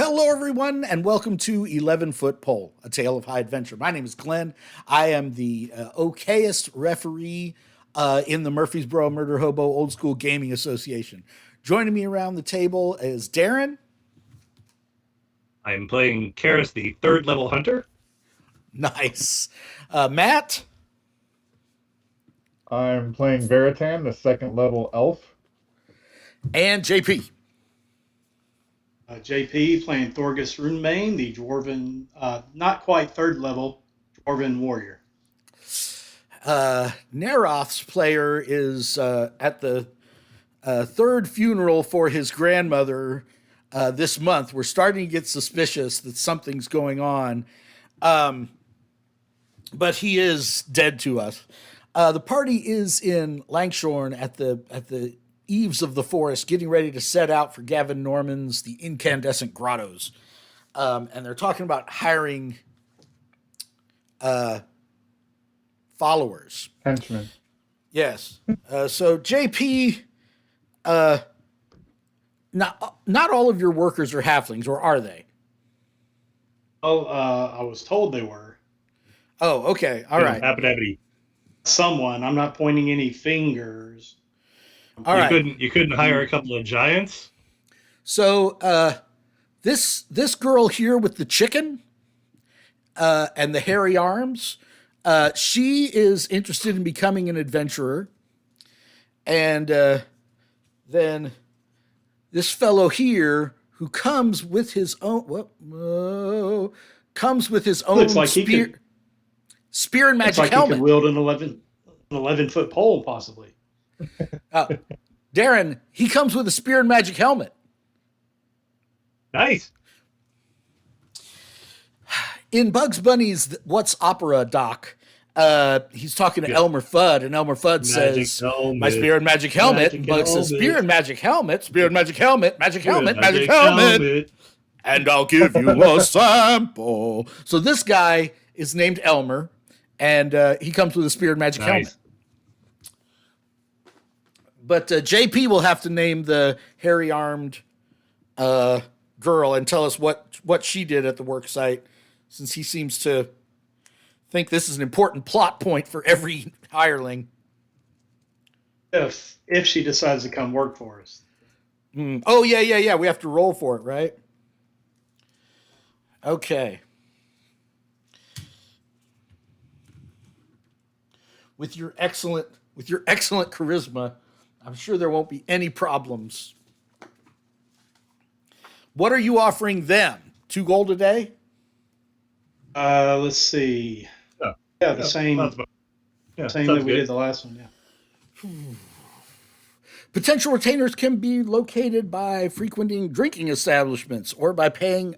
Hello, everyone, and welcome to 11 Foot Pole, a tale of high adventure. My name is Glenn. I am the okayest referee in the Murfreesboro Murder Hobo Old School Gaming Association. Joining me around the table is Darren. I'm playing Karis, the third level hunter. Nice. Matt. I'm playing Veritan, the second level elf. And JP. JP playing Thorgus Runebane, the dwarven, not quite third level, dwarven warrior. Neroth's player is at the third funeral for his grandmother this month. We're starting to get suspicious that something's going on, but he is dead to us. The party is in Langshorn at the eaves of the forest, getting ready to set out for Gavin Norman's the Incandescent Grottos, and they're talking about hiring followers. Henchmen. Yes. So JP, not all of your workers are halflings, or are they? Oh, I was told they were. Oh, okay. All right. Someone. I'm not pointing any fingers. All right. You couldn't hire a couple of giants? So this girl here with the chicken and the hairy arms, she is interested in becoming an adventurer. And then this fellow here who comes with his own Looks like spear and magic like helmet. He could wield an 11-foot pole, possibly. Darren, he comes with a spear and magic helmet. Nice. In Bugs Bunny's What's Opera doc, he's talking to Elmer Fudd, and Elmer Fudd says, helmet. "My spear and magic helmet." Magic And Bugs says, helmet. "Spear and magic helmet, spear and magic helmet, magic helmet, magic helmet. And I'll give you a sample." So this guy is named Elmer, and he comes with a spear and magic helmet. But JP will have to name the hairy-armed girl and tell us what she did at the work site, since he seems to think this is an important plot point for every hireling. If she decides to come work for us. Oh, yeah. We have to roll for it, right? Okay. With your excellent charisma, I'm sure there won't be any problems. What are you offering them? 2 gold a day? Let's see. The same that we did the last one. Yeah. Potential retainers can be located by frequenting drinking establishments or by paying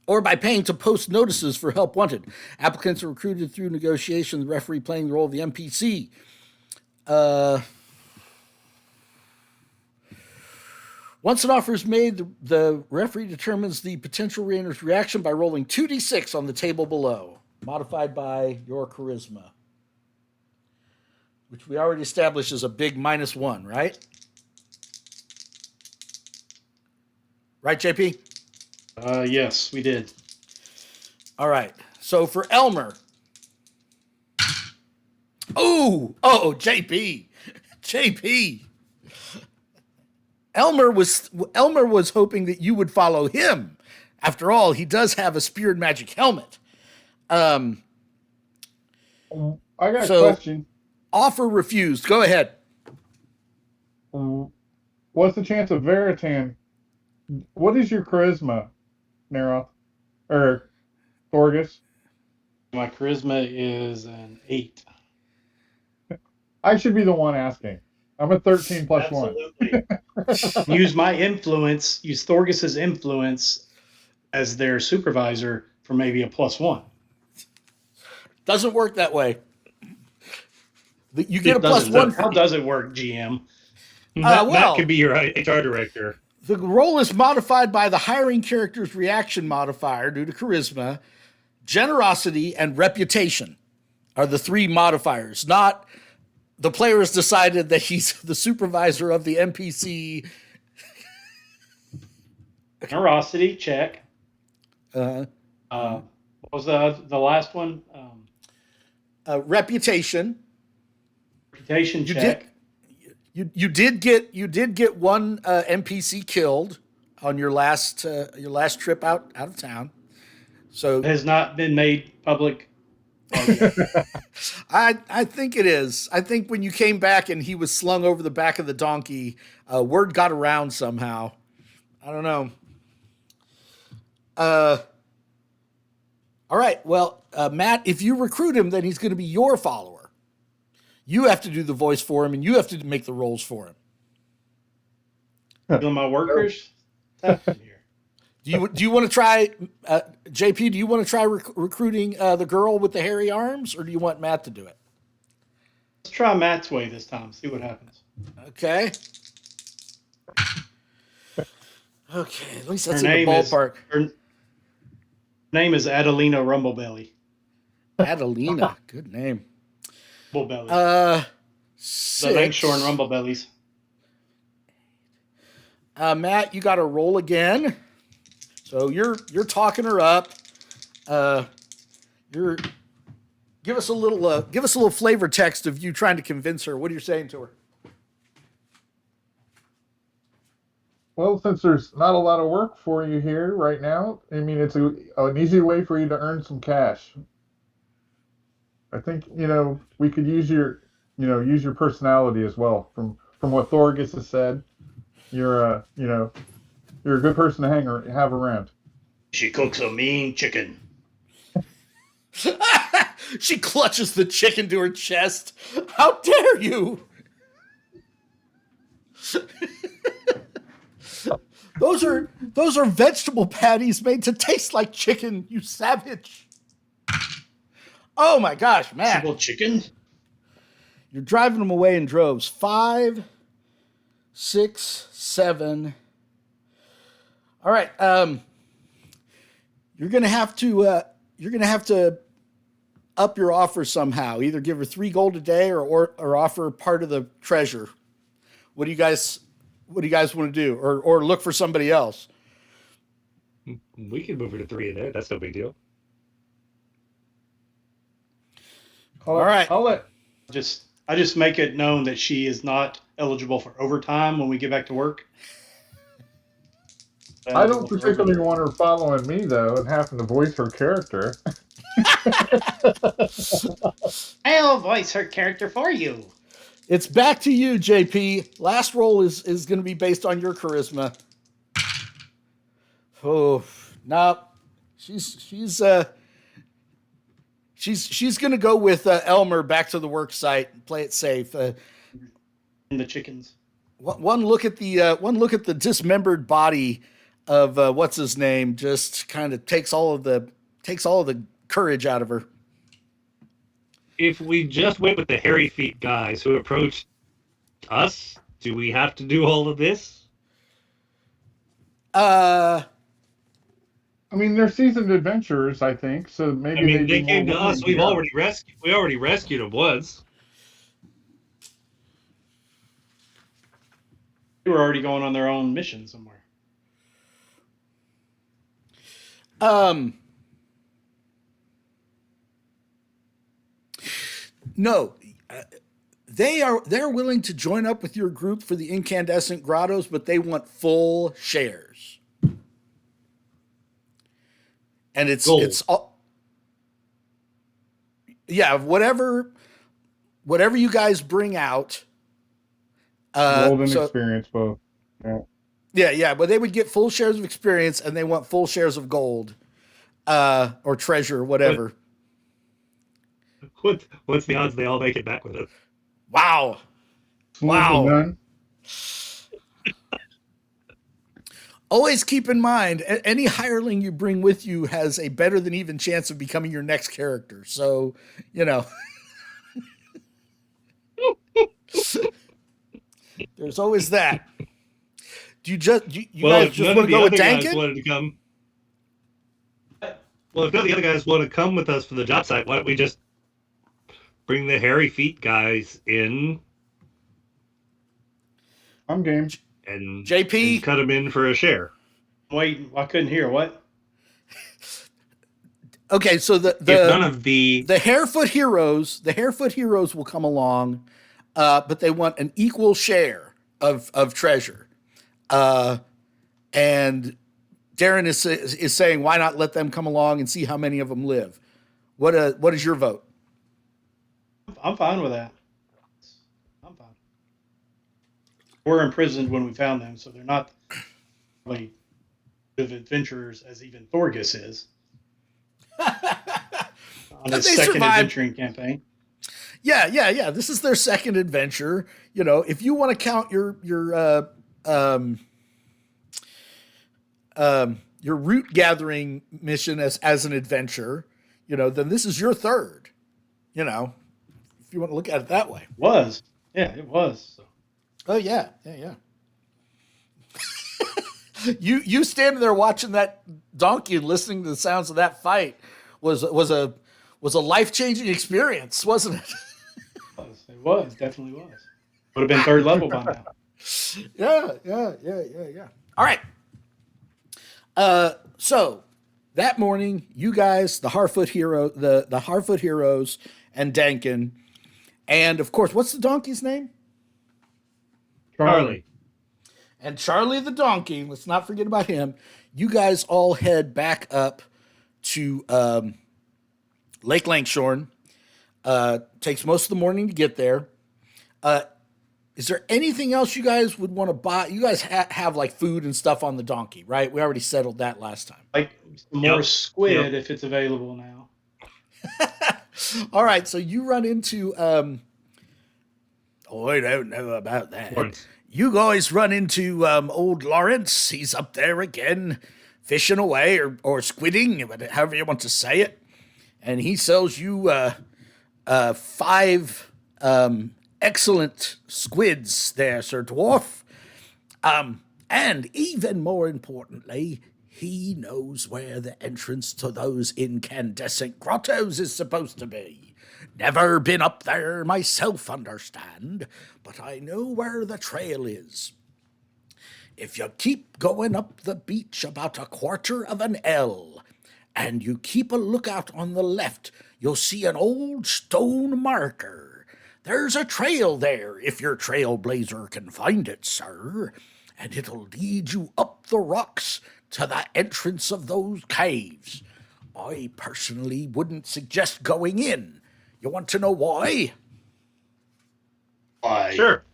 to post notices for help wanted. Applicants are recruited through negotiation, the referee playing the role of the NPC. Once an offer is made, the referee determines the potential retainer's reaction by rolling 2d6 on the table below, modified by your charisma, which we already established is a big -1, right? Right, JP? Yes, we did. All right. So for Elmer. Oh, JP. Elmer was hoping that you would follow him. After all, he does have a spear and magic helmet. I got a question. Offer refused. Go ahead. What's the chance of Veritan? What is your charisma, Neroth? Or Thorgus? My charisma is an 8. I should be the one asking. I'm a 13 plus Absolutely. 1. Use Thorgus's influence as their supervisor for maybe a +1. Doesn't work that way. You get a +1. How does it work, GM? That could be your HR director. The roll is modified by the hiring character's reaction modifier due to charisma, generosity, and reputation are the 3 modifiers, not the player has decided that he's the supervisor of the NPC Generosity, check. Uh, What was the last one? Reputation. Reputation, You check. you did get one NPC killed on your last trip out of town. So Has not been made public. I think it is. I think when you came back and he was slung over the back of the donkey, word got around somehow. I don't know. All right. Well, Matt, if you recruit him, then he's going to be your follower. You have to do the voice for him, and you have to make the roles for him. Feeling my workers. Here. Do you want to try, JP? Do you want to try recruiting the girl with the hairy arms, or do you want Matt to do it? Let's try Matt's way this time. See what happens. Okay. Okay. At least that's Her in the ballpark. Her name is Adelina Rumblebelly. Adelina, good name. Rumblebelly. 6. The Langshore and Rumblebellies. Matt, you got to roll again. So you're talking her up. Give us a little flavor text of you trying to convince her. What are you saying to her? Well, since there's not a lot of work for you here right now, I mean, it's an easy way for you to earn some cash. I think, we could use your personality as well. From what Thorgus has said, you're a good person to have around. She cooks a mean chicken. She clutches the chicken to her chest. How dare you? Those are vegetable patties made to taste like chicken, you savage. Oh my gosh, Matt. Simple chicken? You're driving them away in droves. 5, 6, 7. All right. You're gonna have to up your offer somehow. Either give her 3 gold a day or offer part of the treasure. What do you guys want to do? Or look for somebody else? We can move her to 3 a day. That's no big deal. All right. I just make it known that she is not eligible for overtime when we get back to work. I don't particularly want her following me, though, and having to voice her character. I'll voice her character for you. It's back to you, JP. Last roll is going to be based on your charisma. Oh, no. She's going to go with Elmer back to the work site and play it safe. And the chickens. One look at the dismembered body of what's his name just kind of takes all of the courage out of her. If we just went with the hairy feet guys who approached us, do we have to do all of this? I mean, they're seasoned adventurers, I think. So maybe they came to us. We already rescued them once. They were already going on their own mission somewhere. No, they're willing to join up with your group for the Incandescent Grottos, but they want full shares. And it's all, yeah, whatever you guys bring out. Gold and experience both. Yeah, but they would get full shares of experience, and they want full shares of gold, or treasure, whatever. What's the odds they all make it back with us? Wow. None. Always keep in mind, any hireling you bring with you has a better than even chance of becoming your next character. So, there's always that. Do you guys just want to go with Dankin? Wanted to come. Well, if none of the other guys want to come with us for the job site, why don't we just bring the hairy feet guys in? I'm game. And JP, and cut them in for a share. Wait, I couldn't hear. What? Okay, so If none of the the Harefoot heroes will come along, but they want an equal share of treasure. And Darren is saying, why not let them come along and see how many of them live? What is your vote? I'm fine with that. I'm fine. We're imprisoned when we found them, so they're not really good adventurers as even Thorgus is on his They second survived. adventuring campaign. Yeah. This is their second adventure. You know, if you want to count your root gathering mission as an adventure, you know, then this is your third. You know, if you want to look at it that way. Was. Yeah, it was. So. Oh yeah. You standing there watching that donkey and listening to the sounds of that fight was a life-changing experience, wasn't it? It was, definitely was. Would have been third level by now. Yeah. All right. So that morning, you guys, the Harfoot heroes, and Dankin, and of course, what's the donkey's name? Charlie. And Charlie the donkey. Let's not forget about him. You guys all head back up to Lake Langshorn. Takes most of the morning to get there. Is there anything else you guys would want to buy? You guys have like food and stuff on the donkey, right? We already settled that last time. Like some more squid if it's available now. All right, so you run into I don't know about that. Lawrence. You guys run into old Lawrence. He's up there again, fishing away or squidding, however you want to say it. And he sells you 5 excellent squids there, Sir Dwarf. And even more importantly, he knows where the entrance to those incandescent grottos is supposed to be. Never been up there myself, understand, but I know where the trail is. If you keep going up the beach about a quarter of an ell, and you keep a lookout on the left, you'll see an old stone marker. There's a trail there, if your trailblazer can find it, sir, and it'll lead you up the rocks to the entrance of those caves. I personally wouldn't suggest going in. You want to know why? Why? Sure.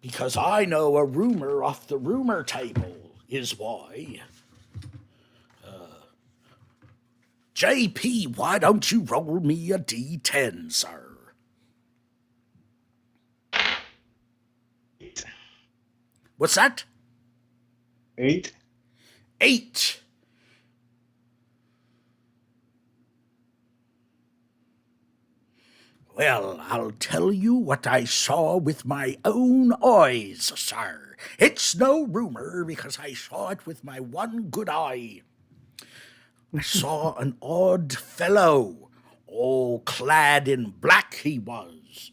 Because I know a rumor off the rumor table is why. JP, why don't you roll me a D10, sir? 8. What's that? 8. 8. Well, I'll tell you what I saw with my own eyes, sir. It's no rumor because I saw it with my one good eye. I saw an odd fellow, all clad in black he was,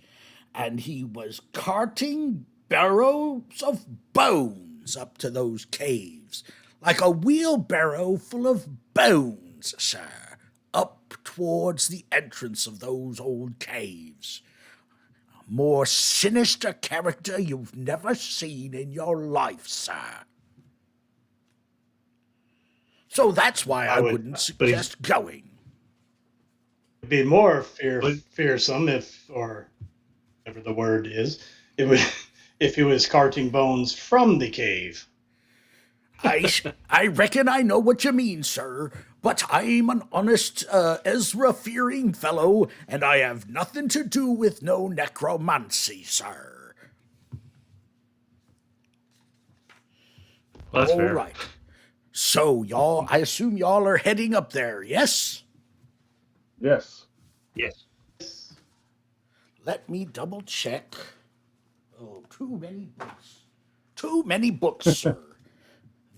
and he was carting barrows of bones up to those caves, like a wheelbarrow full of bones, sir, up towards the entrance of those old caves. A more sinister character you've never seen in your life, sir. So that's why I wouldn't suggest going. It'd be more fearsome or whatever the word is. It would if he was carting bones from the cave. I reckon I know what you mean, sir, but I'm an honest Ezra-fearing fellow, and I have nothing to do with no necromancy, sir. Well, that's All fair. right. So, I assume y'all are heading up there, yes? Yes. Yes. Let me double check. Oh, too many books. Too many books, sir.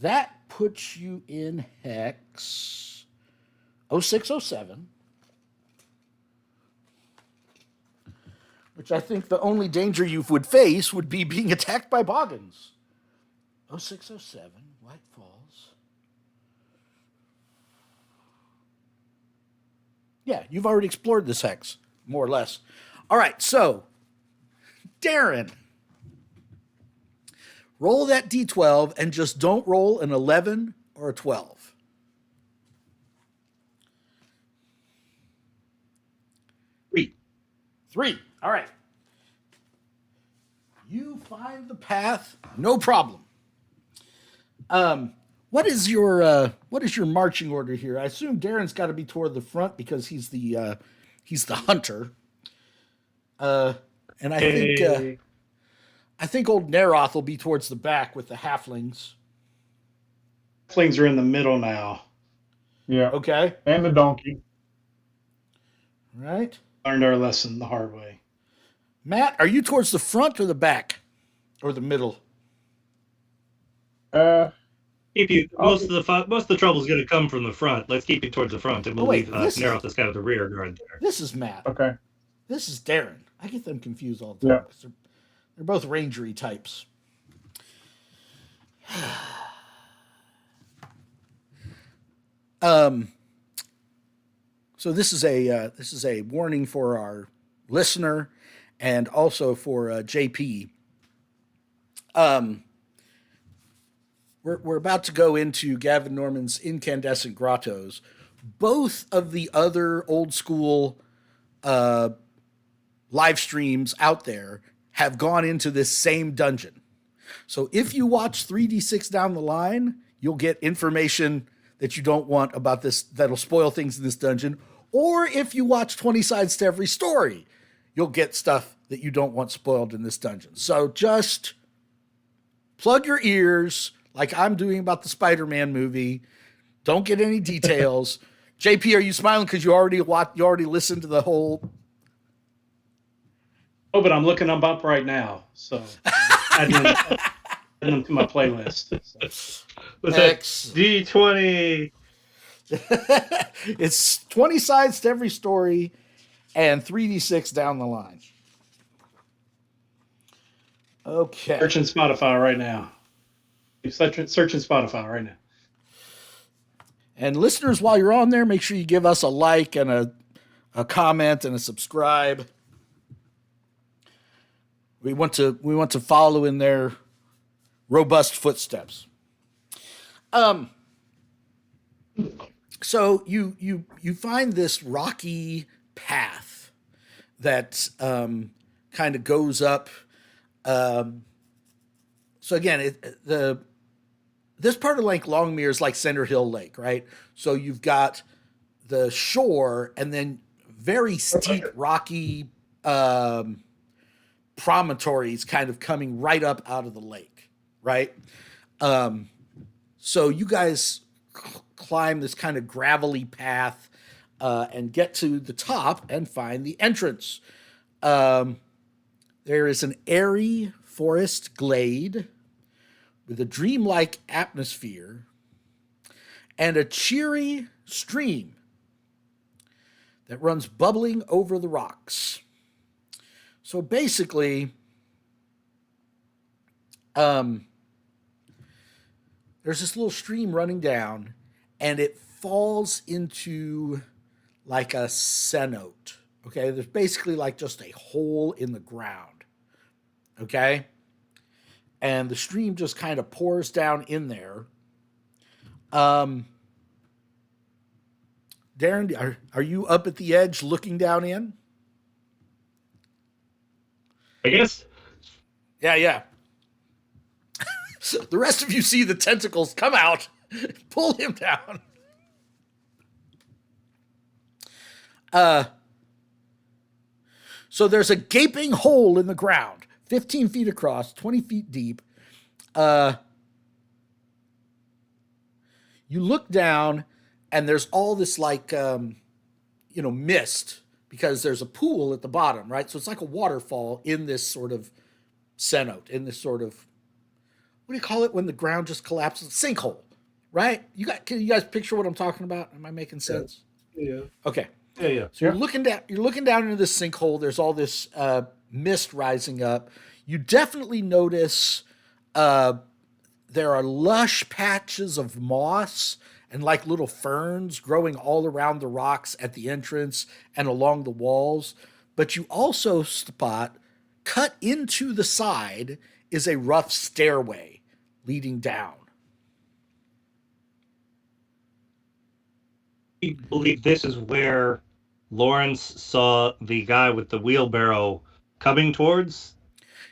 That puts you in Hex 0607, which I think the only danger you would face would be being attacked by Boggins. 0607, White Falls. Yeah, you've already explored this hex, more or less. All right, so, Darren, roll that d12 and just don't roll an 11 or a 12. Three. All right. You find the path, no problem. What is your marching order here? I assume Darren's got to be toward the front because he's the hunter. And I think old Neroth will be towards the back with the halflings. Halflings are in the middle now. Yeah. Okay. And the donkey. Right. Learned our lesson the hard way. Matt, are you towards the front or the back? Or the middle? Most of the trouble is going to come from the front. Let's keep it towards the front, and we'll leave Neroth as kind of the rear guard there. This is Matt. Okay. This is Darren. I get them confused all the time because they're both rangery types. So this is a warning for our listener and also for JP. We're about to go into Gavin Norman's Incandescent Grottos. Both of the other old school live streams out there have gone into this same dungeon. So if you watch 3D6 down the line, you'll get information that you don't want about this that'll spoil things in this dungeon. Or if you watch 20 Sides to Every Story, you'll get stuff that you don't want spoiled in this dungeon. So just plug your ears like I'm doing about the Spider-Man movie. Don't get any details. JP, are you smiling because you already listened to the whole? Oh, but I'm looking them up right now, so adding them to my playlist. So. What's that? D20. It's 20 sides to every story and 3D6 down the line. Okay. Searching Spotify right now. Searching Spotify right now. And listeners, while you're on there, make sure you give us a like and a comment and a subscribe. We want to follow in their robust footsteps. So you find this rocky path that kind of goes up. So again, this part of Lake Longmere is like Center Hill Lake, right? So you've got the shore and then very steep, rocky promontories kind of coming right up out of the lake, right? So you guys climb this kind of gravelly path and get to the top and find the entrance. There is an airy forest glade with a dreamlike atmosphere and a cheery stream that runs bubbling over the rocks. So basically, there's this little stream running down, and it falls into like a cenote. Okay, there's basically like just a hole in the ground. Okay, and the stream just kind of pours down in there. Darren, are you up at the edge looking down in? I guess. Yeah. The rest of you see the tentacles come out, pull him down. So there's a gaping hole in the ground, 15 feet across, 20 feet deep. You look down, and there's all this like, mist, because there's a pool at the bottom, right? So it's like a waterfall in this sort of cenote, in this sort of, what do you call it when the ground just collapses? Sinkhole, right? Can you guys picture what I'm talking about? Am I making sense? Yeah. Okay. Yeah. So you're looking down into this sinkhole. There's all this mist rising up. You definitely notice there are lush patches of moss and like little ferns growing all around the rocks at the entrance and along the walls. But you also spot, cut into the side, is a rough stairway leading down. I believe this is where Lawrence saw the guy with the wheelbarrow coming towards.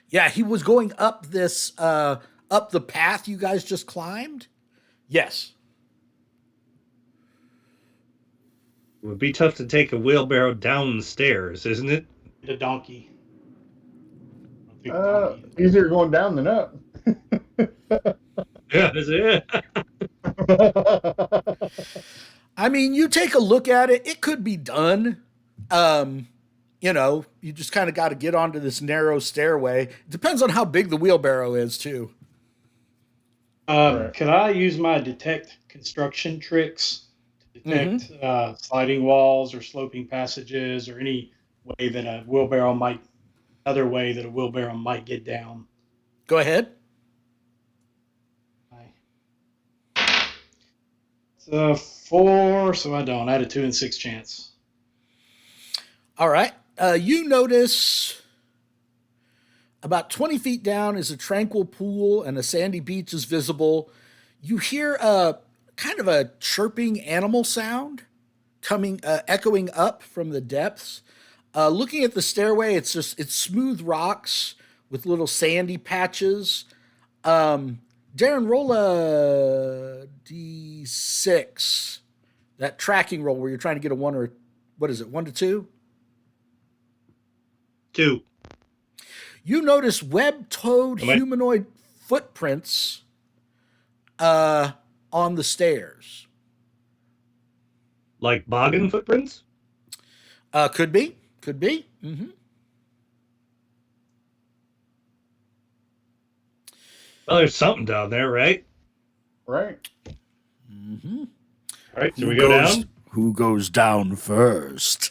Yeah, he was going up this up the path you guys just climbed. Yes. It would be tough to take a wheelbarrow down the stairs, isn't it? The donkey. I think the donkey. Easier going down than up. Yeah, that's it. I mean, you take a look at it, it could be done. You know, you just kind of got to get onto this narrow stairway. It depends on how big the wheelbarrow is, too. Right. Could I use my detect construction tricks to detect sliding walls or sloping passages or any way that a wheelbarrow might, other way that a wheelbarrow might get down? Go ahead. It's a 4, so I don't. I had a 2 and 6 chance. All right. You notice about 20 feet down is a tranquil pool and a sandy beach is visible. You hear a kind of a chirping animal sound coming, echoing up from the depths. Looking at the stairway, it's smooth rocks with little sandy patches. Darren, roll a d6. That tracking roll where you're trying to get a 1 or, what is it, 1 to 2? 2. You notice web-toed humanoid footprints on the stairs. Like boggin footprints? Could be. Could be. Mm-hmm. Well, there's something down there, right? Right. Mm-hmm. All right, so we go down? Who goes down first?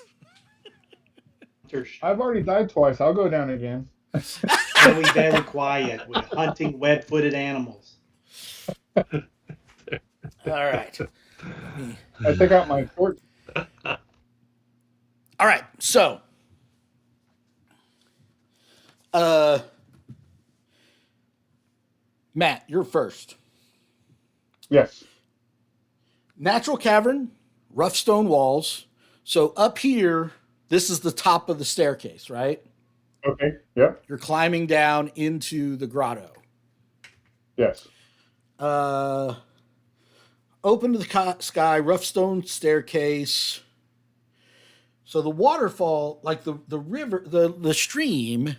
I've already died twice. I'll go down again. Very, very quiet. We're hunting web-footed animals. All right. I took out my torch. All right. So, Matt, you're first. Yes. Natural cavern, rough stone walls. So up here, this is the top of the staircase, right? Okay. Yep. You're climbing down into the grotto. Yes. Open to the sky, rough stone staircase. So the waterfall, like the river, the stream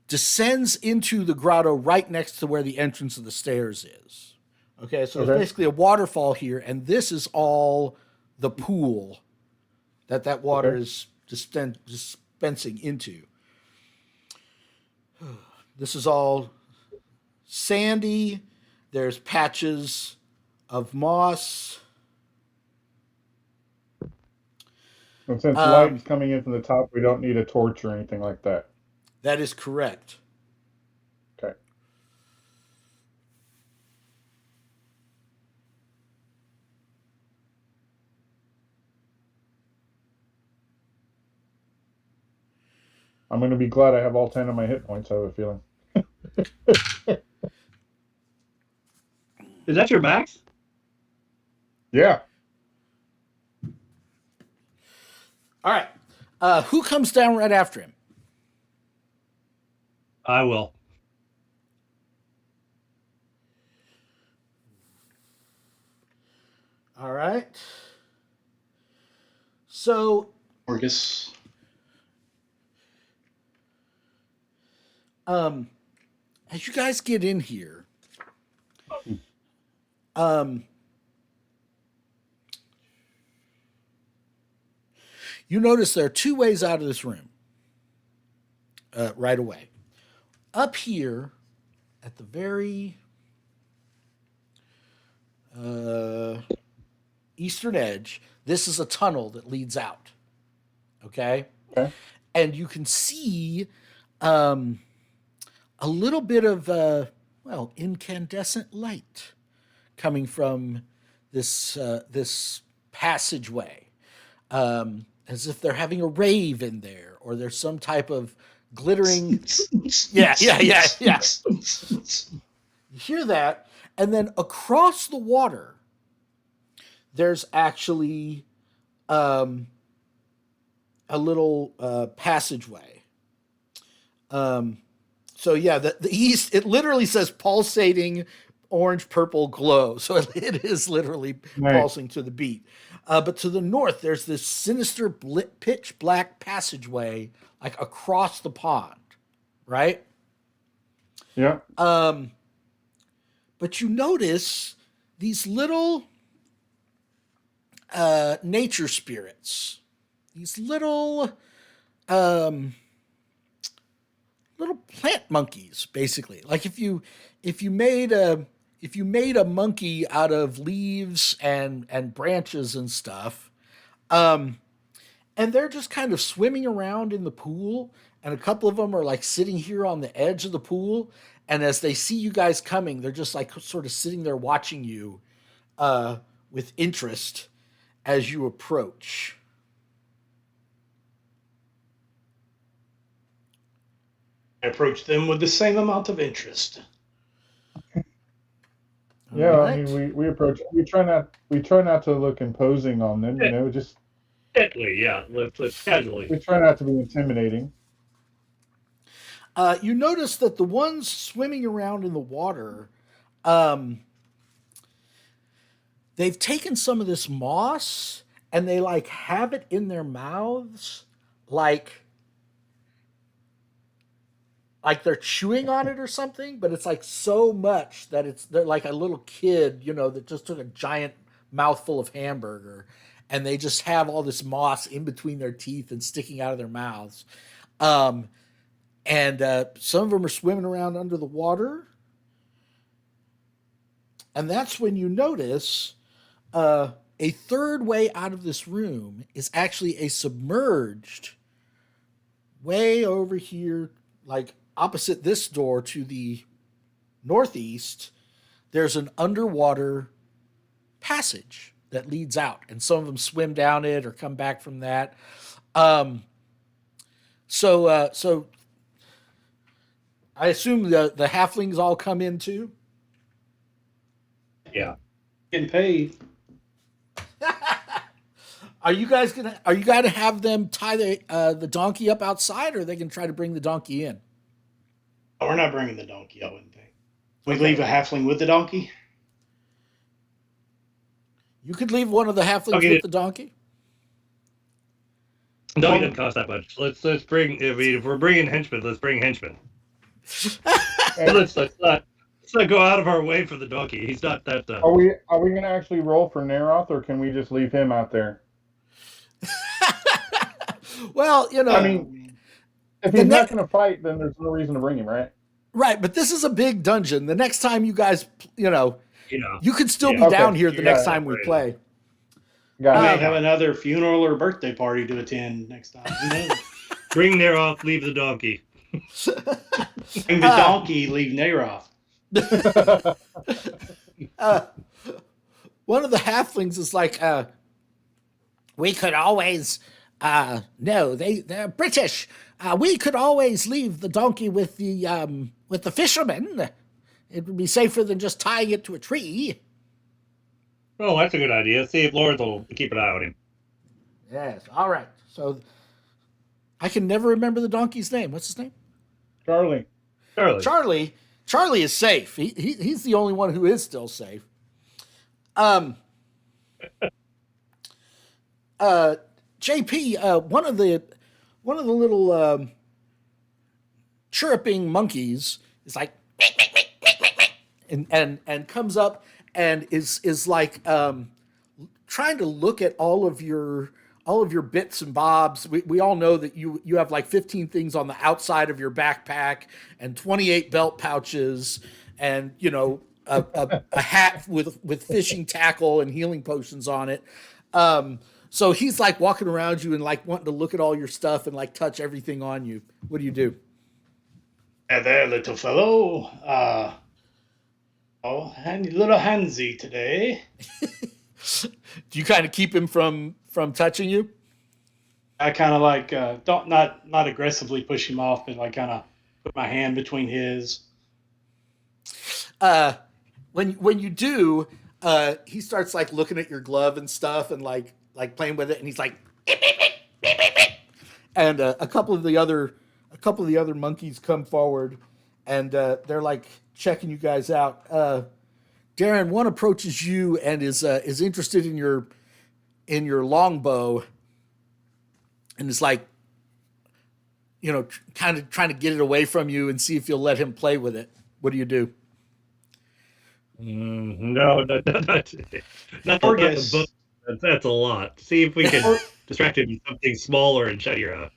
descends into the grotto right next to where the entrance of the stairs is. Okay, so Okay. it's basically a waterfall here, and this is all the pool that water is dispensing into. This is all sandy. There's patches of moss. And since light's coming in from the top, we don't need a torch or anything like that. That is correct. Okay. I'm going to be glad I have all 10 of my hit points, I have a feeling. Is that your max? Yeah. All right. Who comes down right after him? I will. All right. So, Orgus. as you guys get in here, you notice there are two ways out of this room right away. Up here at the very eastern edge, this is a tunnel that leads out. Okay? Okay. And you can see a little bit of, incandescent light coming from this passageway, as if they're having a rave in there, or there's some type of glittering. Yeah. You hear that, and then across the water, there's actually a little passageway. So yeah, the east, it literally says pulsating orange purple glow. So it is literally pulsing to the beat. But to the north, there's this sinister pitch black passageway like across the pond, right? Yeah. But you notice these little nature spirits, these little plant monkeys, basically. Like if you made a monkey out of leaves and branches and stuff, and they're just kind of swimming around in the pool, and a couple of them are like sitting here on the edge of the pool, and as they see you guys coming, they're just like sort of sitting there watching you with interest as you approach. I approach them with the same amount of interest. Yeah, Right. I mean, we approach. We try not to look imposing on them. You know, just Gently, yeah. Let's casually. we try not to be intimidating. You notice that the ones swimming around in the water, they've taken some of this moss and they like have it in their mouths, like they're chewing on it or something, but it's like so much that they're like a little kid, that just took a giant mouthful of hamburger, and they just have all this moss in between their teeth and sticking out of their mouths. And some of them are swimming around under the water. And that's when you notice a third way out of this room is actually a submerged way over here, like opposite this door to the northeast. There's an underwater passage that leads out, and some of them swim down it or come back from that. So I assume the halflings all come in too. Yeah. Getting paid. Are you gonna have them tie the donkey up outside, or are they gonna try to bring the donkey in? Oh, we're not bringing the donkey, I wouldn't think. We leave a halfling with the donkey? You could leave one of the halflings with the donkey. No, it doesn't cost that much. Let's bring. I mean, if we're bringing henchmen, let's bring henchmen. let's not go out of our way for the donkey. He's not that. Are we going to actually roll for Naroth, or can we just leave him out there? Well, I mean, if he's not going to fight, then there's no reason to bring him, right? Right, but this is a big dungeon. The next time you guys, you could still be Okay. down here the next time we play. We may have another funeral or birthday party to attend next time. Who knows? Bring Naroth, leave the donkey. Bring the donkey, leave Naroth. One of the halflings is like, we could always, no, they're British. We could always leave the donkey with the fishermen. It would be safer than just tying it to a tree. Oh, that's a good idea. See if Lawrence will keep an eye on him. Yes, all right. So I can never remember the donkey's name. What's his name? Charlie. Charlie is safe. He's the only one who is still safe. JP, one of the little chirruping monkeys is like and comes up and is like trying to look at all of your bits and bobs. We all know that you have like 15 things on the outside of your backpack and 28 belt pouches and a hat with fishing tackle and healing potions on it. So he's like walking around you and like wanting to look at all your stuff and like touch everything on you. What do you do? Hey there, little fellow. Oh, handy little handsy today. Do you kind of keep him from touching you? I kind of like don't not aggressively push him off, but like kind of put my hand between his. When you do, he starts like looking at your glove and stuff, and like playing with it, and he's like, and a couple of the other monkeys come forward, and they're like checking you guys out. Darren, one approaches you and is interested in your longbow, and is like, kind of trying to get it away from you and see if you'll let him play with it. What do you do? No, not Orgus. the book. That's a lot. See if we can distract him with something smaller and shut your out.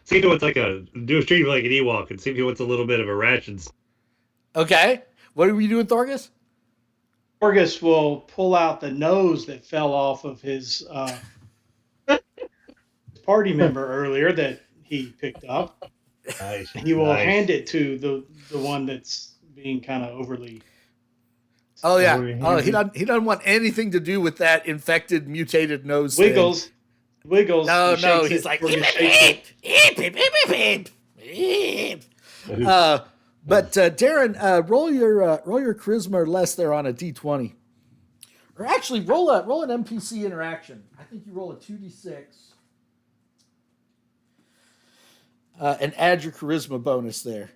See if he wants do a stream like an Ewok and see if he wants a little bit of a ration. Okay. What are we doing, Thorgus? Orgus will pull out the nose that fell off of his party member earlier that he picked up. Nice. He will hand it to the one that's being kind of overly. Oh yeah. Oh, he doesn't want anything to do with that infected, mutated nose. Wiggles. No, he's like. But Darren, roll your charisma or less there on a d20, or actually roll an NPC interaction. I think you roll a 2d6 and add your charisma bonus there.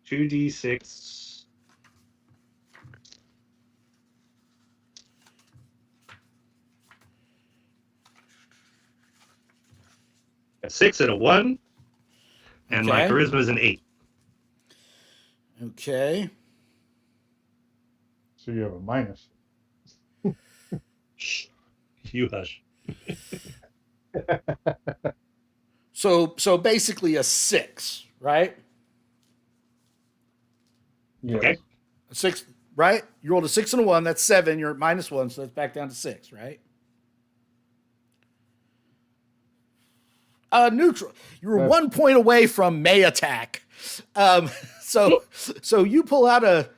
2d6. A 6 and a 1, and my charisma is an 8. Okay. So you have a minus. You hush. So basically a 6, right? Yes. Okay. A 6, right? You rolled a 6 and a 1. That's 7. You're at -1, so that's back down to 6, right? Neutral. You were 1 point away from May attack. So you pull out a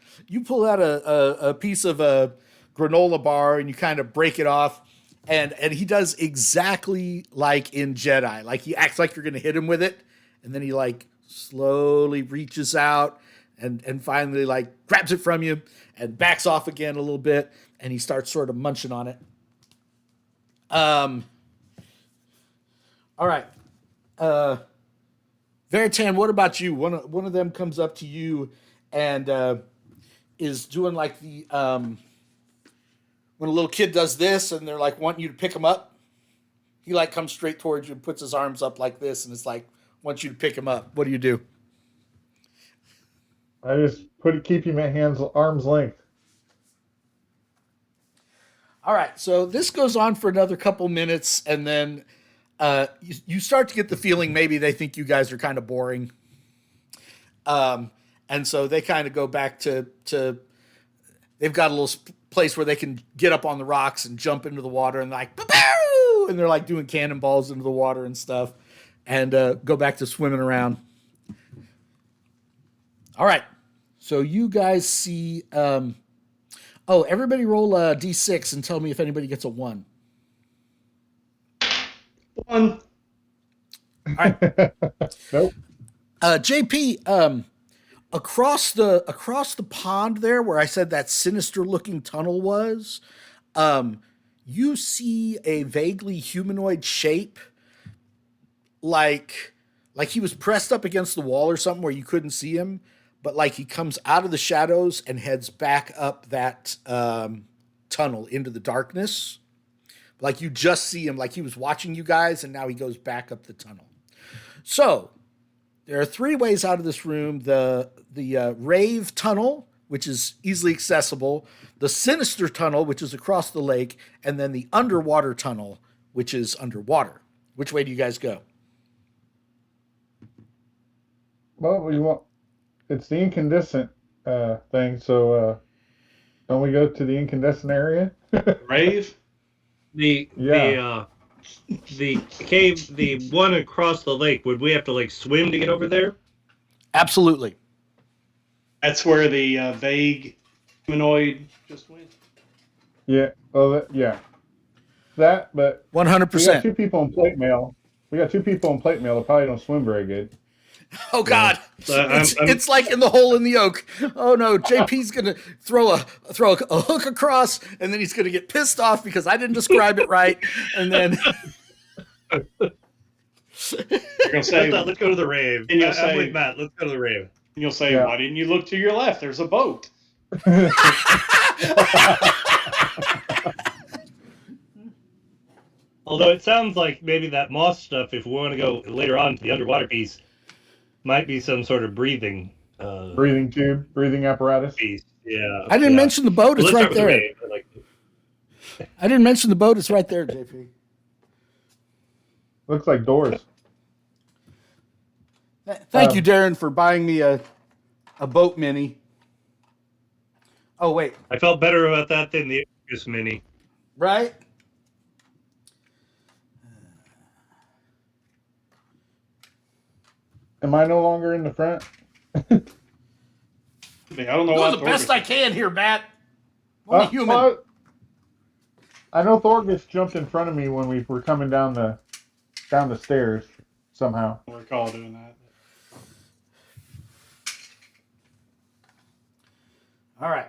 piece of a granola bar and you kind of break it off, and he does exactly like in Jedi. Like he acts like you're gonna hit him with it, and then he like slowly reaches out and finally like grabs it from you and backs off again a little bit, and he starts sort of munching on it. All right. Veritan, what about you? One of them comes up to you and is doing like the when a little kid does this and they're like wanting you to pick him up. He like comes straight towards you and puts his arms up like this and it's like wants you to pick him up. What do you do? I just keep him at arm's length. All right, so this goes on for another couple minutes, and then you start to get the feeling maybe they think you guys are kind of boring. And so they kind of go back to they've got a little place where they can get up on the rocks and jump into the water and like, and they're like doing cannonballs into the water and stuff and go back to swimming around. All right. So you guys see, everybody roll a D6 and tell me if anybody gets a 1. 1. All right. Nope. JP, across the pond there where I said that sinister looking tunnel was, you see a vaguely humanoid shape, like he was pressed up against the wall or something where you couldn't see him, but like he comes out of the shadows and heads back up that tunnel into the darkness. Like you just see him, like he was watching you guys, and now he goes back up the tunnel. So there are 3 ways out of this room: the rave tunnel, which is easily accessible; the sinister tunnel, which is across the lake; and then the underwater tunnel, which is underwater. Which way do you guys go? Well, it's the incandescent thing, so don't we go to the incandescent area? Rave? The cave, the one across the lake, would we have to like swim to get over there? Absolutely. That's where the vague humanoid just went. Yeah. Well, yeah. That, but we got 100%. two people in plate mail. We got two people in plate mail that probably don't swim very good. Oh God, So it's like in the hole in the oak. Oh no, JP's gonna throw a hook across, and then he's gonna get pissed off because I didn't describe it right, and then You're gonna say, let's go to the rave. And you'll I'm say- with Matt. Let's go to the rave. and you'll say, Yeah. "Why didn't you look to your left? There's a boat." Although it sounds like maybe that moss stuff, if we want to go later on to the underwater piece, might be some sort of breathing breathing tube, breathing apparatus. piece. Yeah. I didn't mention the boat. It's Let's right start with the there. rave. I didn't mention the boat. It's right there, JP. Looks like doors. Thank you, Darren, for buying me a boat mini. Oh wait, I felt better about that than the Aegis Mini. right? Am I no longer in the front? I don't know Doing what the best I can here, Matt. I'm only human. Well, I know Thorgus jumped in front of me when we were coming down the stairs somehow. I don't recall doing that. All right.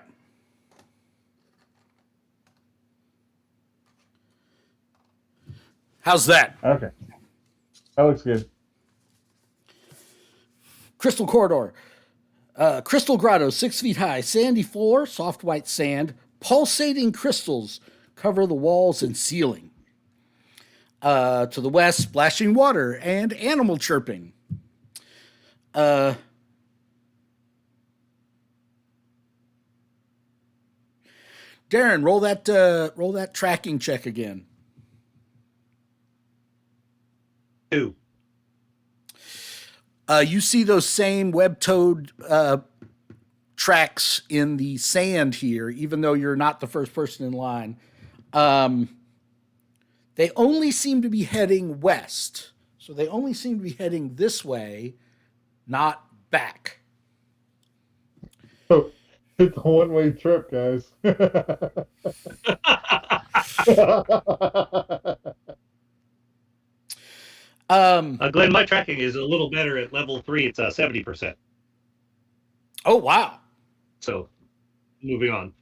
How's that? Okay, that looks good. Crystal corridor. Crystal grotto, 6 feet high, sandy floor, soft white sand, pulsating crystals cover the walls and ceiling. To the west, splashing water and animal chirping. Darren, roll that tracking check again. 2. You see those same web-toed tracks in the sand here, even though you're not the first person in line. They only seem to be heading west. So they only seem to be heading this way, not back. Oh, it's a one-way trip, guys. Glenn, my tracking is a little better at level 3. It's 70%. Oh, wow. So, moving on.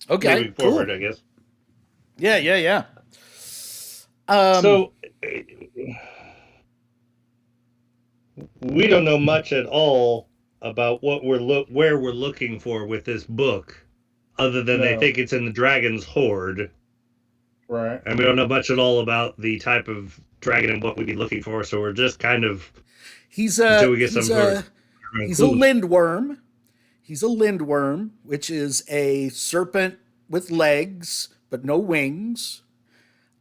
Okay, Moving forward, cool. I guess. Yeah. So, we don't know much at all about what where we're looking for with this book, other than they No. think it's in the dragon's hoard, Right. and we don't know much at all about the type of dragon and what we'd be looking for. So we're just kind of He's until we get some sort of he's a clues. lindwurm. He's a lindwurm, which is a serpent with legs but no wings,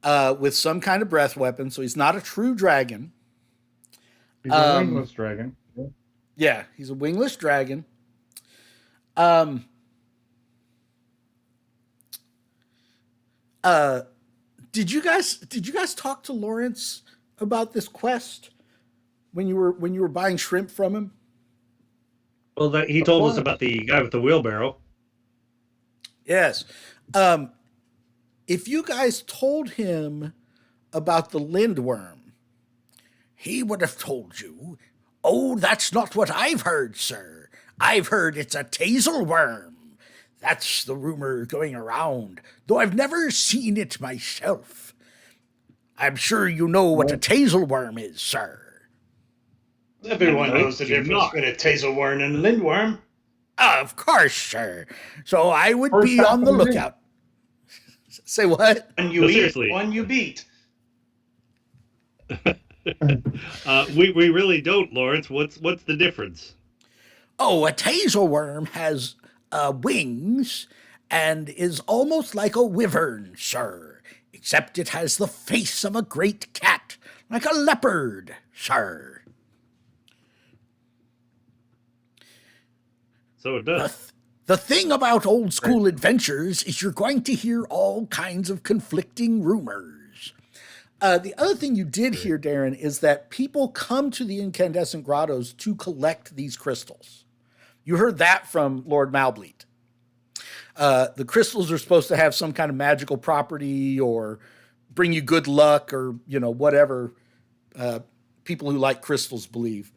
with some kind of breath weapon. So he's not a true dragon. He's a wingless dragon. Yeah, he's a wingless dragon. Did you guys talk to Lawrence about this quest when you were buying shrimp from him? Well, he told us about the guy with the wheelbarrow. Yes. If you guys told him about the lindwurm, he would have told you, "Oh, that's not what I've heard, sir. I've heard it's a tatzelwurm. That's the rumor going around, though I've never seen it myself. I'm sure you know what a tatzelwurm is, sir." Everyone No, knows the do difference not. between a tatzelwurm and a lindworm. Of course, sir. So I would First be time on the for me. lookout. Say what? One you No, eat, seriously. one you beat. We really don't, Lawrence. What's the difference? Oh, a tatzelwurm has wings and is almost like a wyvern, sir, except it has the face of a great cat, like a leopard, sir. So it does. The thing about old school adventures is you're going to hear all kinds of conflicting rumors. The other thing you did hear, Darren, is that people come to the Incandescent Grottos to collect these crystals. You heard that from Lord Malbleet. The crystals are supposed to have some kind of magical property or bring you good luck or, whatever people who like crystals believe.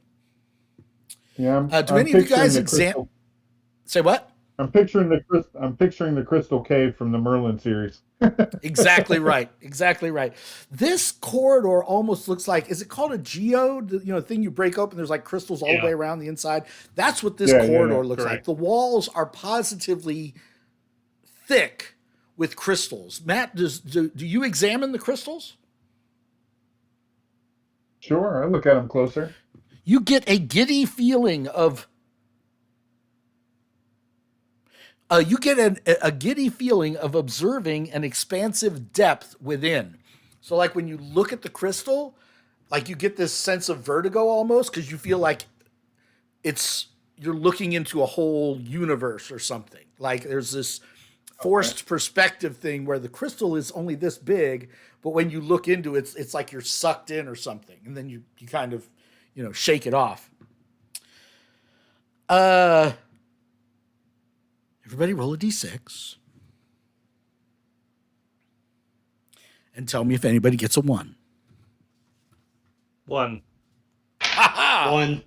Yeah, Do any of you guys examine? Say what? I'm picturing the crystal cave from the Merlin series. Exactly right. Exactly right. This corridor almost looks like, is it called a geode? The thing you break open, there's like crystals all the way around the inside. That's what this corridor looks like. The walls are positively thick with crystals. Matt, do you examine the crystals? Sure, I'll look at them closer. You get a giddy feeling of a giddy feeling of observing an expansive depth within. So like when you look at the crystal, like you get this sense of vertigo almost because you feel like you're looking into a whole universe or something. Like there's this forced perspective thing where the crystal is only this big, but when you look into it, it's like you're sucked in or something. And then you kind of, shake it off. Everybody roll a d6 and tell me if anybody gets a 1. 1. One.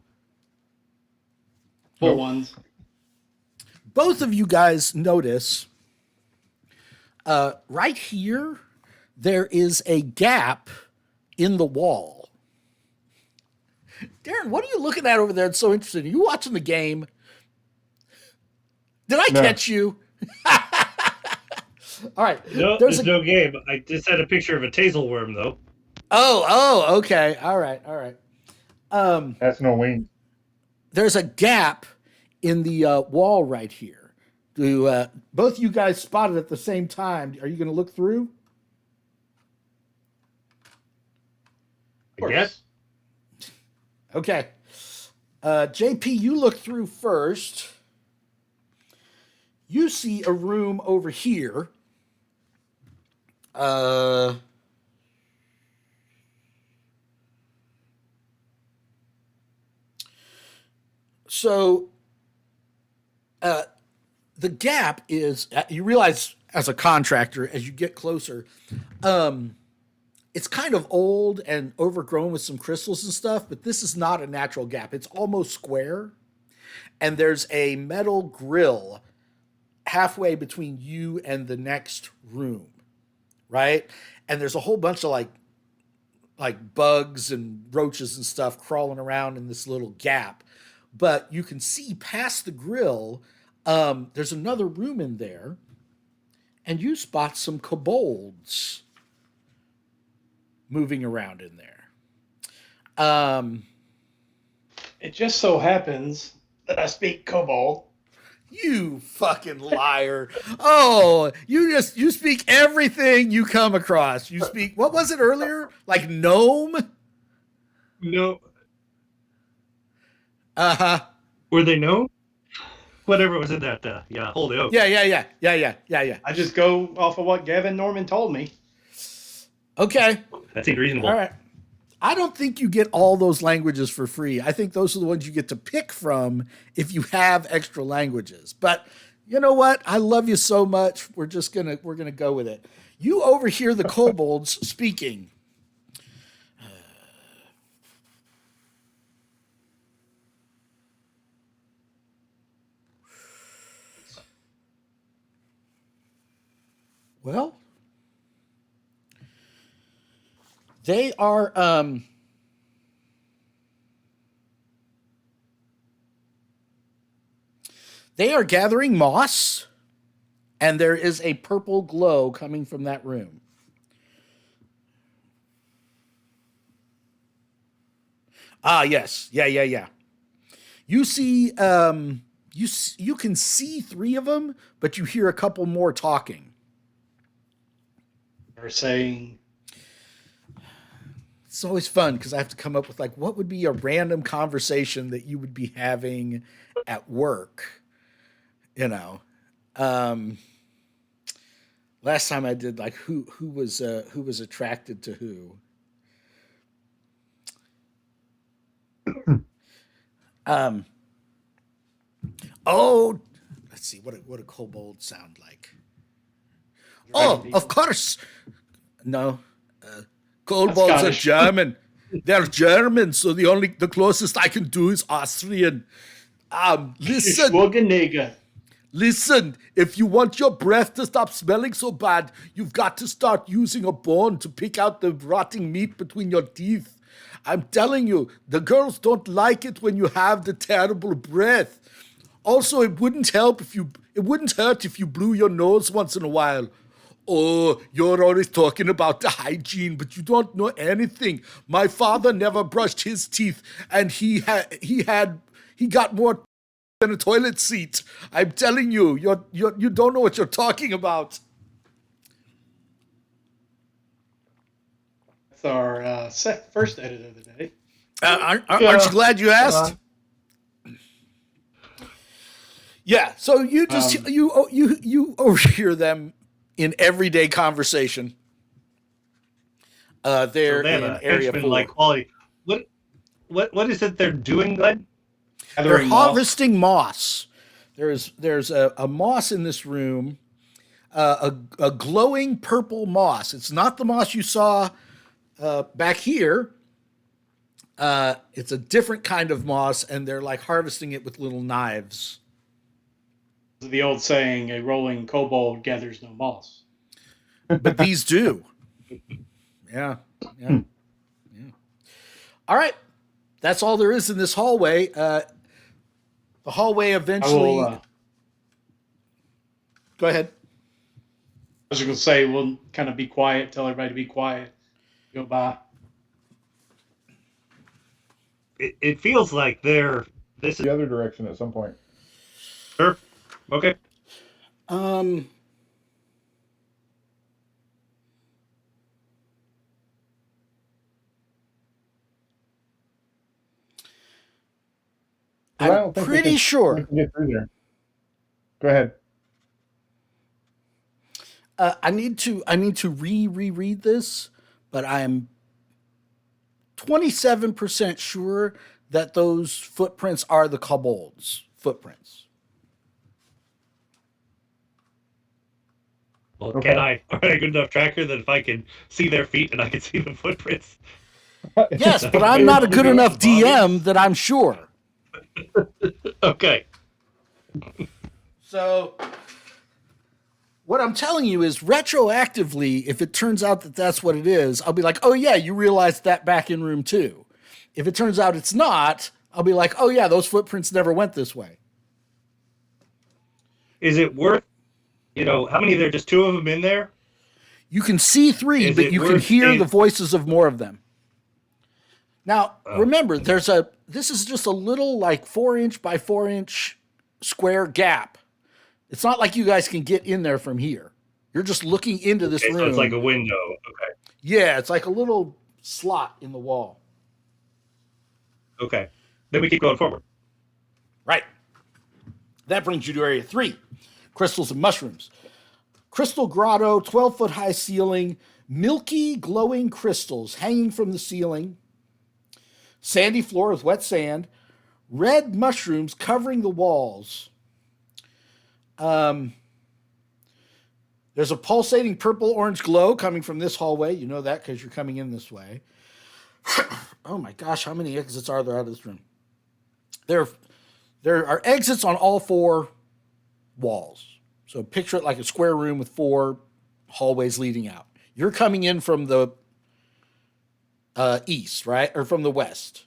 Full ones. Both of you guys notice right here, there is a gap in the wall. Darren, what are you looking at over there? It's so interesting. Are you watching the game? Did I catch you? All right. No, there's no game. I just had a picture of a tatzelwurm, though. Oh, okay. All right. That's no wing. There's a gap in the wall right here. Do both you guys spot it at the same time? Are you going to look through? I guess. Okay. JP, you look through first. You see a room over here. So the gap is, you realize as a contractor, as you get closer, it's kind of old and overgrown with some crystals and stuff, but this is not a natural gap. It's almost square. And there's a metal grill halfway between you and the next room, right? And there's a whole bunch of like bugs and roaches and stuff crawling around in this little gap. But you can see past the grill, there's another room in there, and you spot some kobolds moving around in there. It just so happens that I speak kobold. You fucking liar. Oh, you speak everything you come across. You speak, what was it earlier? Like gnome? No. Uh-huh. Were they gnome? Whatever was in that, holy oak. Yeah. I just go off of what Gavin Norman told me. Okay. That seemed reasonable. All right. I don't think you get all those languages for free. I think those are the ones you get to pick from if you have extra languages. But you know what? I love you so much. We're gonna go with it. You overhear the kobolds speaking. Well, they are gathering moss, and there is a purple glow coming from that room. Ah, yes. Yeah. You see, you can see 3 of them, but you hear a couple more talking. They're saying, it's always fun because I have to come up with like, what would be a random conversation that you would be having at work? Last time I did like who was attracted to who. Oh, let's see. What a kobold sound like? Dragon Oh, people. of course. No. That's Kobolds are Scottish. German. They're German, so the closest I can do is Austrian. Listen, Schwarzenegger. listen. If you want your breath to stop smelling so bad, you've got to start using a bone to pick out the rotting meat between your teeth. I'm telling you, the girls don't like it when you have the terrible breath. Also, it wouldn't hurt if you blew your nose once in a while. Oh, you're always talking about the hygiene, but you don't know anything. My father never brushed his teeth, and he got more than a toilet seat. I'm telling you, you don't know what you're talking about. That's our first edit of the day. Aren't you glad you asked? Yeah. So you just you overhear them in everyday conversation. They're They have in a area 4. henchman-like quality. What is it they're doing, Glenn? They're Gathering moss. harvesting moss. There's a moss in this room, a glowing purple moss. It's not the moss you saw back here. It's a different kind of moss, and they're like harvesting it with little knives. The old saying, a rolling kobold gathers no moss. But these do. Yeah. All right. That's all there is in this hallway. The hallway eventually. Go ahead. I was just going to say, we'll kind of be quiet, tell everybody to be quiet, go by. It feels like this is The other direction at some point. sure. Okay. I'm I don't think we pretty we sure. can get through there. Go ahead. I need to reread this, but I am 27% sure that those footprints are the kobolds' footprints. Well, Okay. are I a good enough tracker that if I can see their feet and I can see the footprints? Yes, but I'm not a good enough DM that I'm sure. Okay. So, what I'm telling you is retroactively, if it turns out that that's what it is, I'll be like, oh yeah, you realized that back in room 2. If it turns out it's not, I'll be like, oh yeah, those footprints never went this way. Is it worth, how many are there? Just 2 of them in there? You can see 3, Is but it you can worth hear a- the voices of more of them. Now, Oh. remember, this is just a little like 4-inch by 4-inch square gap. It's not like you guys can get in there from here. You're just looking into this Okay, room. so it's like a window. Okay. Yeah, it's like a little slot in the wall. Okay. Then we keep going forward. Right. That brings you to area 3. Crystals and mushrooms. Crystal grotto, 12-foot high ceiling, milky glowing crystals hanging from the ceiling, sandy floor with wet sand, red mushrooms covering the walls. There's a pulsating purple-orange glow coming from this hallway. You know that because you're coming in this way. Oh my gosh, how many exits are there out of this room? There are exits on all 4 walls. So picture it like a square room with 4 hallways leading out. You're coming in from the east, right? Or from the west.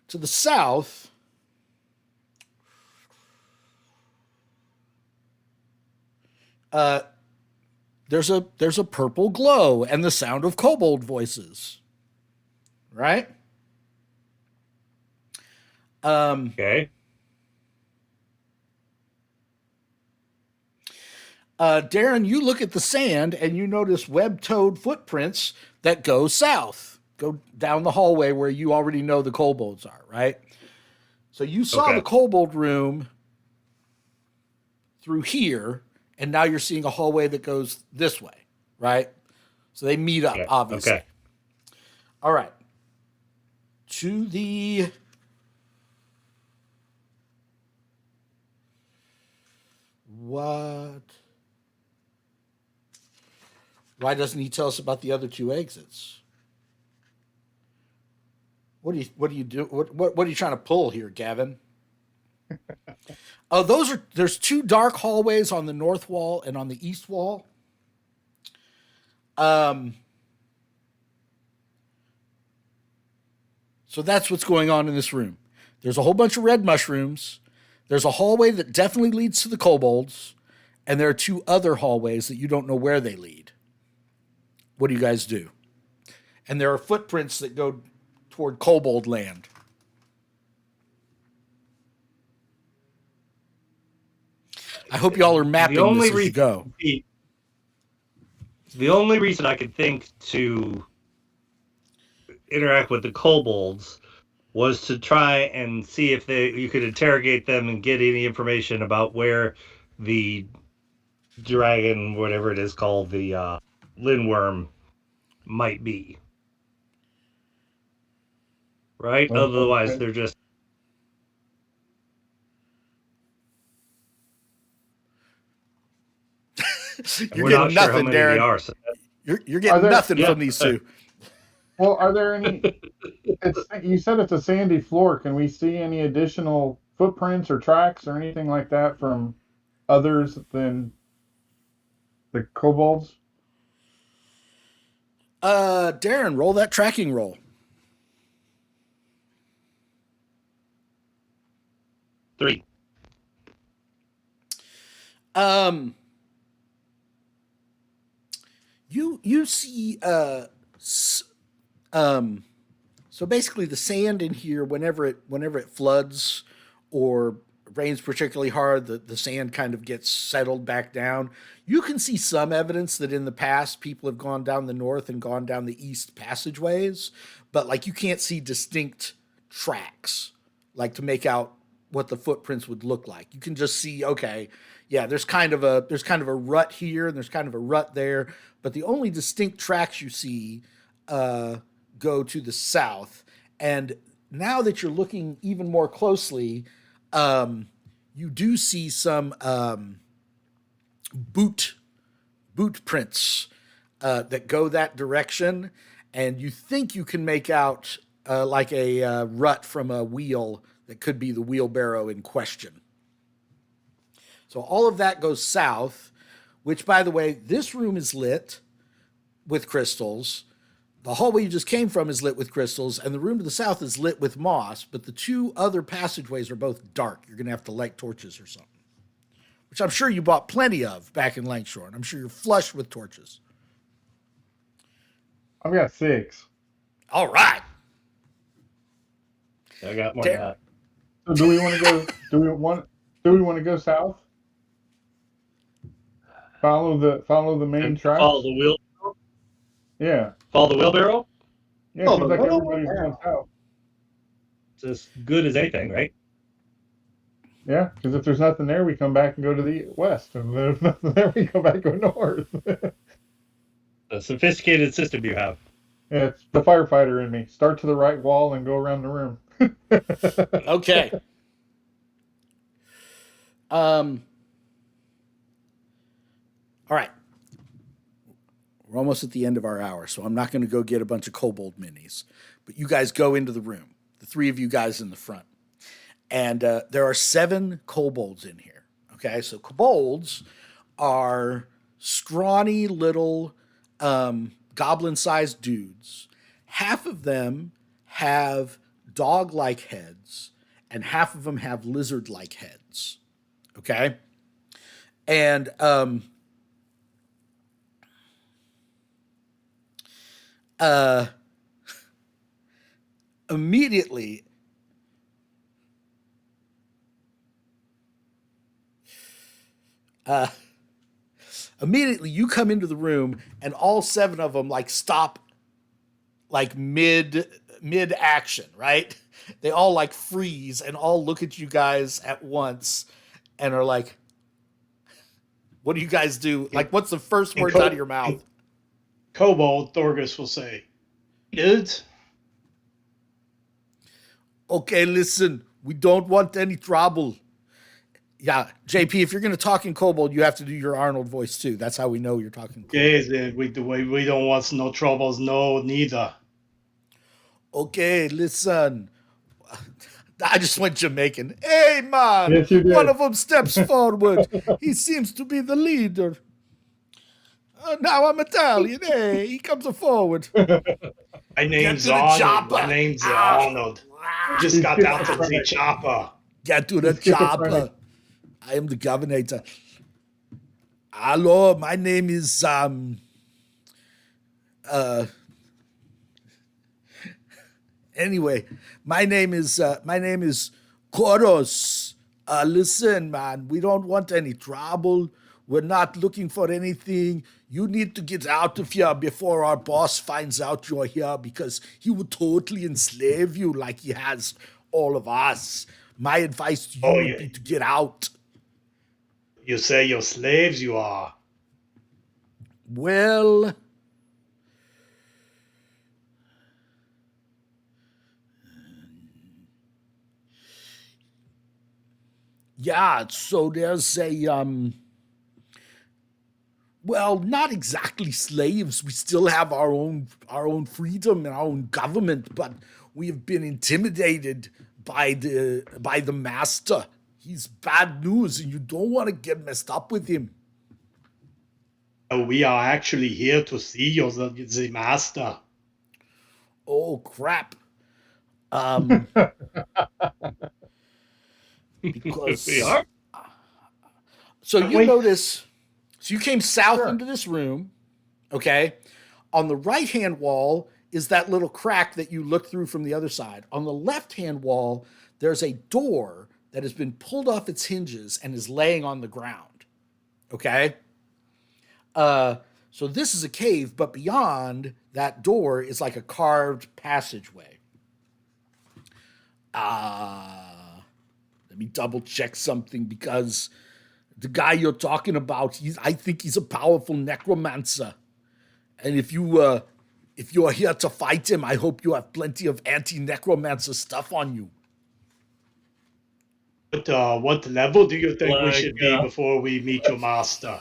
To the south, there's a purple glow and the sound of kobold voices. Right? Okay. Darren, you look at the sand and you notice web-toed footprints that go south, go down the hallway where you already know the kobolds are, right? So you saw the kobold room through here, and now you're seeing a hallway that goes this way, right? So they meet up, obviously. Okay. All right. To the What? Why doesn't he tell us about the other two exits? What do you do? What are you trying to pull here, Gavin? Oh, there's two dark hallways on the north wall and on the east wall. So that's what's going on in this room. There's a whole bunch of red mushrooms. There's a hallway that definitely leads to the kobolds, and there are two other hallways that you don't know where they lead. What do you guys do? And there are footprints that go toward kobold land. I hope y'all are mapping this as you go. The only reason I could think to interact with the kobolds was to try and see if you could interrogate them and get any information about where the dragon, whatever it is called, the lindwurm, might be. Right? Oh, Otherwise, okay. they're just... You're getting nothing, Darren. Are, so You're getting nothing from these two. Well, are there any? You said it's a sandy floor. Can we see any additional footprints or tracks or anything like that from others than the kobolds? Darren, roll that tracking roll. Three. You see so basically the sand in here whenever it floods or rains particularly hard, the sand kind of gets settled back down. You can see some evidence that in the past people have gone down the north and gone down the east passageways, but like you can't see distinct tracks like to make out what the footprints would look like. You can just see, okay, yeah, there's kind of a rut here and there's kind of a rut there, but the only distinct tracks you see go to the south. And now that you're looking even more closely, you do see some boot prints that go that direction, and you think you can make out like a rut from a wheel that could be the wheelbarrow in question. So all of that goes south, which, by the way, this room is lit with crystals. The hallway you just came from is lit with crystals, and the room to the south is lit with moss, but the two other passageways are both dark. You're going to have to light torches or something, which I'm sure you bought plenty of back in Lankshore, and I'm sure you're flush with torches. I've got 6. All right. I got more than that. So do we want to go? Do we want to go south? Follow the main tracks. Follow the wheel. Yeah. Follow the wheelbarrow. Yeah. It seems like everybody's going south. It's as good as anything, right? Yeah, because if there's nothing there, we come back and go to the west, and if there's nothing there, we go back and go north. A sophisticated system you have. Yeah, it's the firefighter in me. Start to the right wall and go around the room. Okay. All right. We're almost at the end of our hour, so I'm not going to go get a bunch of kobold minis. But you guys go into the room, the three of you guys in the front. And there are 7 kobolds in here. Okay, so kobolds are scrawny little goblin-sized dudes. Half of them have dog-like heads, and half of them have lizard-like heads. Okay? And immediately you come into the room and all 7 of them like stop like mid action, right? They all like freeze and all look at you guys at once and are like, what do you guys do? Like, what's the first words out of your mouth? Kobold, Thorgus will say, dudes. Okay, listen, we don't want any trouble. Yeah, JP, if you're going to talk in Kobold, you have to do your Arnold voice too. That's how we know you're talking Kobold. Okay, then we don't want no troubles, no neither. Okay, listen. I just went Jamaican. Hey, man. Yes, you did. One of them steps forward. He seems to be the leader. Now I'm Italian. Hey, he comes forward. My name's to the Arnold. chopper. My name's Arnold. Just got out of the chopper. Get to the He's schizophrenic. chopper. I am the governor. Hello, my name is anyway, my name is Koros. Listen, man, we don't want any trouble. We're not looking for anything. You need to get out of here before our boss finds out you're here, because he would totally enslave you like he has all of us. My advice to you would be to get out. You say you're slaves, you are. Well, yeah, so there's a well, not exactly slaves. We still have our own freedom and our own government, but we have been intimidated by the master. He's bad news, and you don't want to get messed up with him. We are actually here to see you, the master. Oh crap. Because We are. so you Wait. notice, so you came south into this room, okay? On the right-hand wall is that little crack that you looked through from the other side. On the left-hand wall, there's a door that has been pulled off its hinges and is laying on the ground, okay? So this is a cave, but beyond that door is like a carved passageway. Let me double check something, because the guy you're talking about, I think he's a powerful necromancer. And if you're here to fight him, I hope you have plenty of anti-necromancer stuff on you. What level do you think we Like, should be before we meet your master?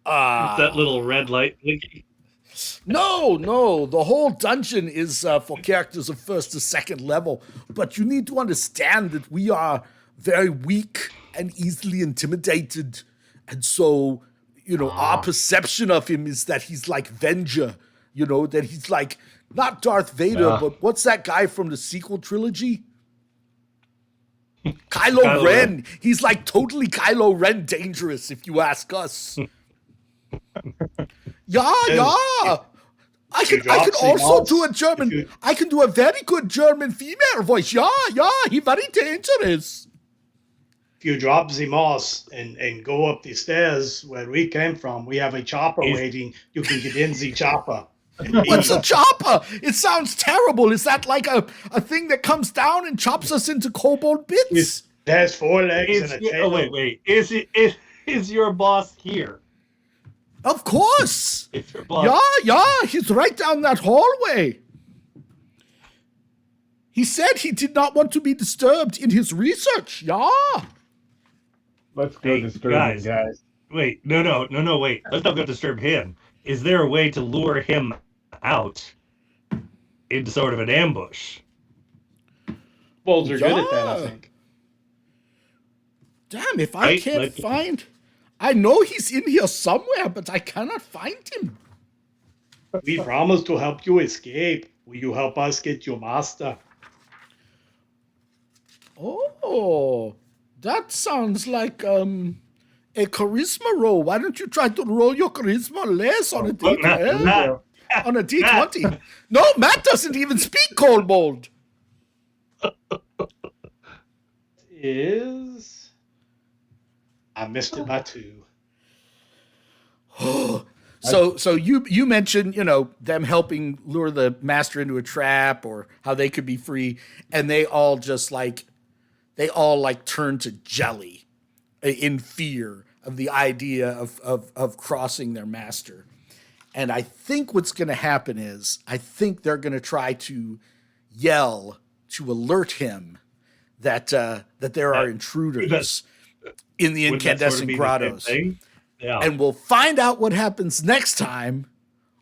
That little red light blinking. No, the whole dungeon is for characters of first to second level, but you need to understand that we are very weak and easily intimidated, and so, our perception of him is that he's like Venger, that he's like, not Darth Vader, but what's that guy from the sequel trilogy? Kylo Ren. He's like totally Kylo Ren dangerous, if you ask us. Yeah. I can also do a German. I can do a very good German female voice. Yeah, he very dangerous. If you drop the moss and go up the stairs where we came from, we have a chopper waiting. You can get in the chopper. What's a chopper? It sounds terrible. Is that like a thing that comes down and chops us into kobold bits? It has 4 legs and a tail. Oh, wait. Is your boss here? Of course. Is your boss? Yeah, he's right down that hallway. He said he did not want to be disturbed in his research. Yeah. Let's go disturb him, guys. Wait, no, wait. Let's not go disturb him. Is there a way to lure him out into sort of an ambush? Bulls are good at that, I think. Damn, if I can't find... I know he's in here somewhere, but I cannot find him. We promise to help you escape. Will you help us get your master? Oh, that sounds like a charisma roll. Why don't you try to roll your charisma less on a D20? On a D20. No, Matt doesn't even speak Kobold. I missed it by 2. So you mentioned, them helping lure the master into a trap, or how they could be free, and they all turn to jelly in fear of the idea of crossing their master. And I think what's going to happen is, I think they're going to try to yell to alert him that there are intruders. in the Wouldn't that sort of Incandescent be the same Grottos. thing? Yeah. And we'll find out what happens next time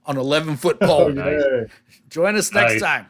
on 11-Foot Oh, Pole. Nice. yeah. Join us next Nice. time.